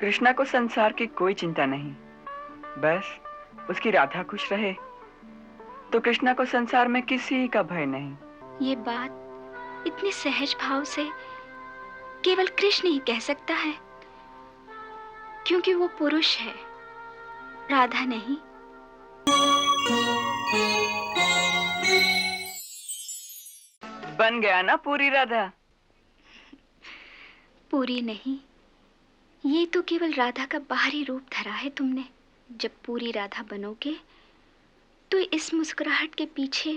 कृष्णा को संसार की कोई चिंता नहीं, बस उसकी राधा खुश रहे तो कृष्णा को संसार में किसी का भय नहीं। ये बात इतने सहज भाव से केवल कृष्ण ही कह सकता है, क्योंकि वो पुरुष है, राधा नहीं। बन गया ना पूरी राधा? पूरी नहीं, ये तो केवल राधा का बाहरी रूप धरा है तुमने। जब पूरी राधा बनोगे तो इस मुस्कुराहट के पीछे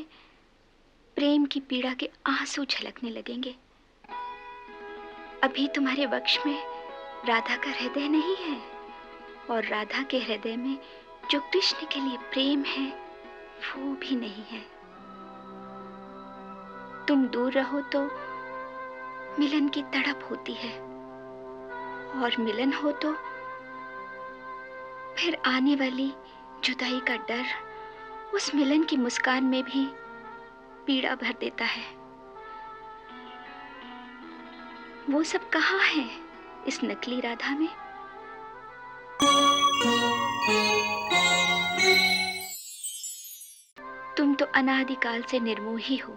प्रेम की पीड़ा के आंसू झलकने लगेंगे। अभी तुम्हारे वक्ष में राधा का हृदय नहीं है, और राधा के हृदय में जो कृष्ण के लिए प्रेम है वो भी नहीं है। तुम दूर रहो तो मिलन की तड़प होती है, और मिलन हो तो फिर आने वाली जुदाई का डर उस मिलन की मुस्कान में भी पीड़ा भर देता है। वो सब कहाँ है इस नकली राधा में? तुम तो अनादिकाल से निर्मोही हो।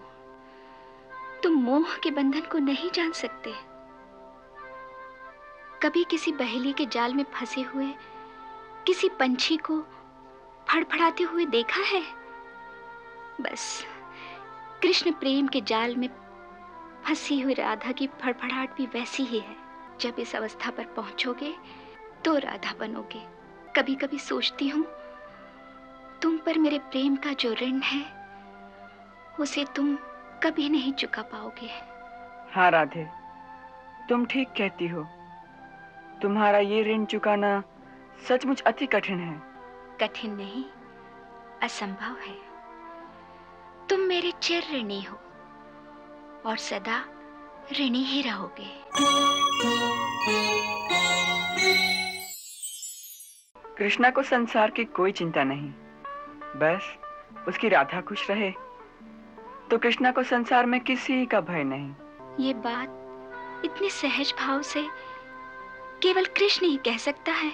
तुम मोह के बंधन को नहीं जान सकते। कभी किसी बहेली के जाल में फंसे हुए किसी पंछी को फड़फड़ाते हुए देखा है? बस कृष्ण प्रेम के जाल में फंसी हुई राधा की फड़फड़ाहट भी वैसी ही है। जब इस अवस्था पर पहुंचोगे तो राधा बनोगे। कभी कभी सोचती हूँ, तुम पर मेरे प्रेम का जो ऋण है उसे तुम कभी नहीं चुका पाओगे। हाँ राधे, तुम ठीक कहती हो। तुम्हारा ये ऋण चुकाना सचमुच अति कठिन है। कठिन नहीं, असंभव है। तुम मेरे चिर ऋणी हो और सदा ऋणी ही रहोगे। कृष्णा को संसार की कोई चिंता नहीं, बस उसकी राधा खुश रहे तो कृष्णा को संसार में किसी का भय नहीं। ये बात इतने सहज भाव से केवल कृष्ण ही कह सकता है,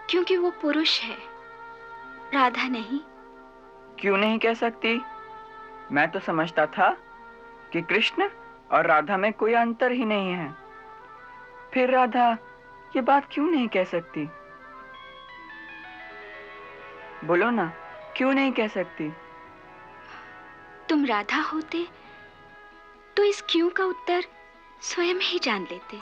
क्योंकि वो पुरुष है, राधा नहीं। क्यों नहीं कह सकती? मैं तो समझता था कि कृष्ण और राधा में कोई अंतर ही नहीं है। फिर राधा ये बात क्यों नहीं कह सकती? बोलो ना, क्यों नहीं कह सकती? तुम राधा होते तो इस क्यों का उत्तर स्वयं ही जान लेते।